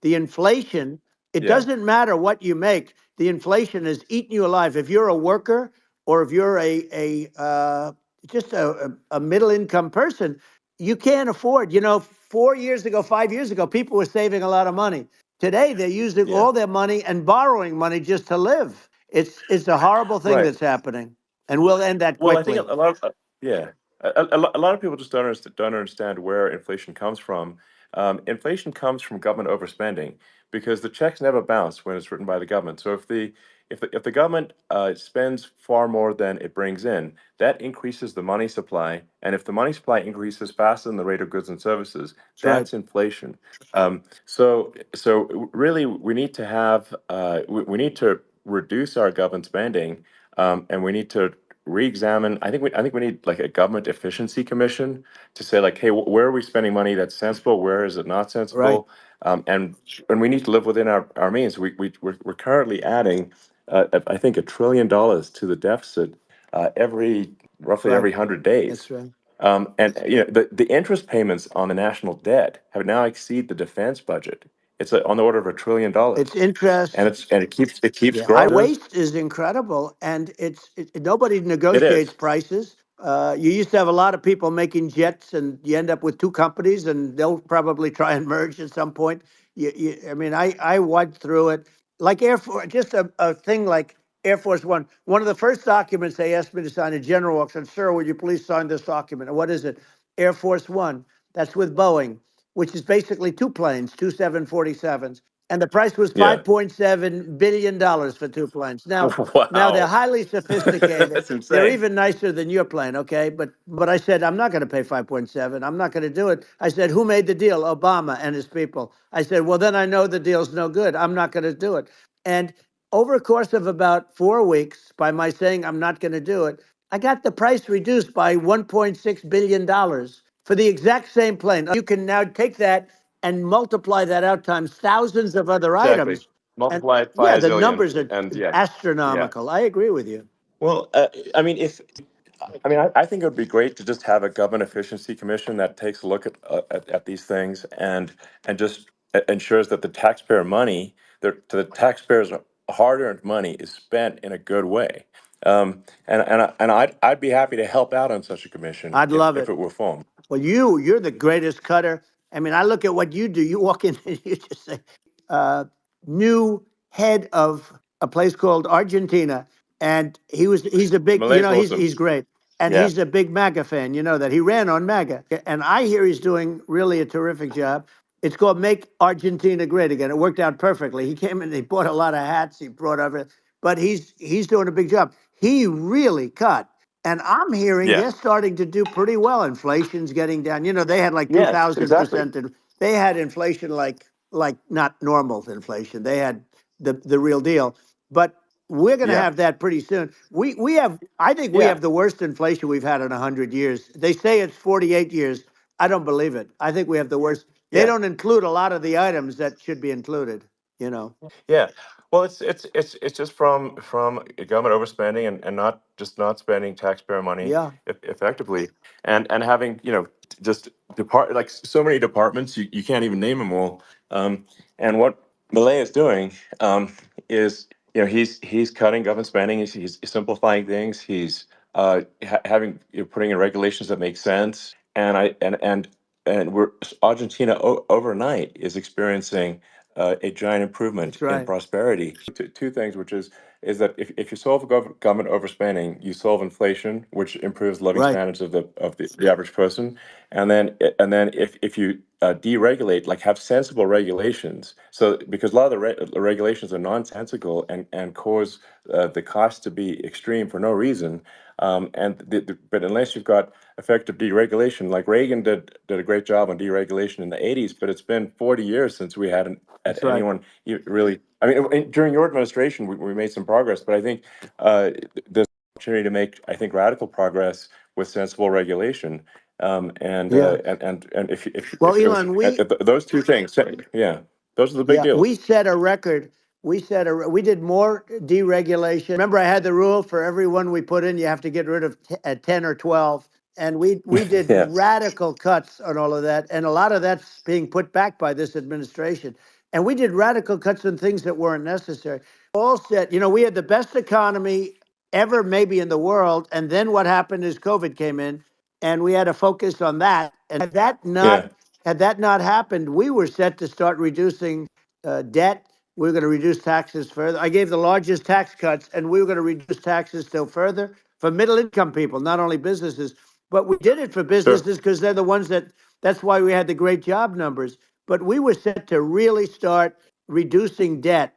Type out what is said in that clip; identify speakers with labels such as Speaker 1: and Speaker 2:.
Speaker 1: The inflation, it
Speaker 2: Yeah.
Speaker 1: doesn't matter what you make. The inflation has eaten you alive. If you're a worker or if you're just a middle income person, you can't afford. 4 years ago, 5 years ago, people were saving a lot of money. Today, they're using
Speaker 2: Yeah.
Speaker 1: all their money and borrowing money just to live. It's a horrible thing
Speaker 2: Right.
Speaker 1: that's happening, and we'll end that
Speaker 2: Well, I think
Speaker 1: quickly.
Speaker 2: a lot of yeah, a lot of people just don't understand where inflation comes from. Inflation comes from government overspending because the checks never bounce when it's written by the government. So if the government spends far more than it brings in, that increases the money supply, and if the money supply increases faster than the rate of goods and services,
Speaker 1: That's right.
Speaker 2: that's inflation. So really, we need to have we need to reduce our government spending, and we need to re-examine. I think we need like a government efficiency commission to say like, hey, where are we spending money that's sensible? Where is it not
Speaker 1: Right.
Speaker 2: sensible? And we need to live within our means. We're currently adding, I think, $1 trillion to the deficit roughly
Speaker 1: Right.
Speaker 2: every 100 days.
Speaker 1: That's right.
Speaker 2: And the interest payments on the national debt have now exceed the defense budget. It's on the order of $1 trillion,
Speaker 1: It's interest.
Speaker 2: and it keeps
Speaker 1: Yeah, high
Speaker 2: growing.
Speaker 1: waste is incredible, and nobody
Speaker 2: It
Speaker 1: negotiates
Speaker 2: is.
Speaker 1: prices. You used to have a lot of people making jets, and you end up with two companies, and they'll probably try and merge at some point. I mean, I went through it like Air Force, just a thing like Air Force One. One of the first documents they asked me to sign, a general walks in, sir, would you please sign this document? And what is it? Air Force One. That's with Boeing, which is basically two planes, two 747s, and the price was
Speaker 2: Yeah.
Speaker 1: $5.7 billion for two planes. Now they're
Speaker 2: Wow.
Speaker 1: highly sophisticated.
Speaker 2: That's
Speaker 1: They're
Speaker 2: insane.
Speaker 1: even nicer than your plane, okay? But I said I'm not going to pay 5.7. I'm not going to do it. I said, who made the deal? Obama and his people. I said, well, then I know the deal's no good. I'm not going to do it. And over a course of about 4 weeks, by my saying I'm not going to do it, I got the price reduced by $1.6 billion for the exact same plane. You can now take that and multiply that out times thousands of other
Speaker 2: Exactly.
Speaker 1: items. And
Speaker 2: Multiply it by
Speaker 1: yeah,
Speaker 2: a
Speaker 1: the
Speaker 2: zillion,
Speaker 1: numbers are
Speaker 2: and yeah, yeah.
Speaker 1: astronomical. I agree with you.
Speaker 2: Well, I mean, I think it would be great to just have a government efficiency commission that takes a look at these things and just ensures that the taxpayer money, the taxpayers' hard-earned money, is spent in a good way. And I'd be happy to help out on such a commission
Speaker 1: I'd
Speaker 2: if
Speaker 1: love
Speaker 2: if
Speaker 1: it.
Speaker 2: it were formed.
Speaker 1: Well, you're the greatest cutter. I mean, I look at what you do. You walk in and you just say, uh, new head of a place called Argentina, and he's a big,
Speaker 2: Malay's awesome.
Speaker 1: he's great, and
Speaker 2: Yeah.
Speaker 1: he's a big MAGA fan. You know that he ran on MAGA, and I hear he's doing really a terrific job. It's called Make Argentina Great Again. It worked out perfectly. He came in, he bought a lot of hats, he brought everything, but he's doing a big job. He really cut. And I'm hearing
Speaker 2: Yeah.
Speaker 1: they're starting to do pretty well. Inflation's getting down. They had like
Speaker 2: Yes. Exactly.
Speaker 1: 2,000%. They had inflation like not normal inflation. They had the real deal. But we're going to
Speaker 2: Yeah.
Speaker 1: have that pretty soon. We have. I think we
Speaker 2: Yeah.
Speaker 1: have the worst inflation we've had in 100 years. They say it's 48 years. I don't believe it. I think we have the worst. They
Speaker 2: Yeah.
Speaker 1: don't include a lot of the items that should be included. You know.
Speaker 2: Yeah. Well, it's just from government overspending and not spending taxpayer money
Speaker 1: Yeah.
Speaker 2: effectively, and having just like so many departments, you can't even name them all. And what Milei is doing, is he's cutting government spending. He's simplifying things. He's having putting in regulations that make sense. And we're Argentina overnight is experiencing a giant improvement
Speaker 1: That's
Speaker 2: in
Speaker 1: right.
Speaker 2: prosperity. Two things, which is that if you solve government overspending, you solve inflation, which improves living
Speaker 1: Right.
Speaker 2: standards of the average person, and then if you deregulate, like have sensible regulations, so because a lot of the regulations are nonsensical and cause the cost to be extreme for no reason, but unless you've got effective deregulation, like Reagan did a great job on deregulation in the 80s, but it's been 40 years since we had
Speaker 1: That's right.
Speaker 2: anyone really. I mean, during your administration, we made some progress, but I think there's an opportunity to make, I think, radical progress with sensible regulation.
Speaker 1: Yeah.
Speaker 2: And if
Speaker 1: Well,
Speaker 2: those
Speaker 1: Elon, we
Speaker 2: those two things, yeah, those are the big
Speaker 1: Yeah,
Speaker 2: deals.
Speaker 1: we set a record. We did more deregulation. Remember, I had the rule for everyone we put in, you have to get rid of 10 or 12. And we did
Speaker 2: Yes.
Speaker 1: radical cuts on all of that. And a lot of that's being put back by this administration. And we did radical cuts on things that weren't necessary. All said, we had the best economy ever, maybe in the world. And then what happened is COVID came in, and we had to focus on that. And
Speaker 2: Yeah.
Speaker 1: had that not happened, we were set to start reducing debt. We were going to reduce taxes further. I gave the largest tax cuts, and we were going to reduce taxes still further for middle income people, not only businesses. But we did it for
Speaker 2: Sure.
Speaker 1: businesses because they're the ones that's why we had the great job numbers. But we were set to really start reducing debt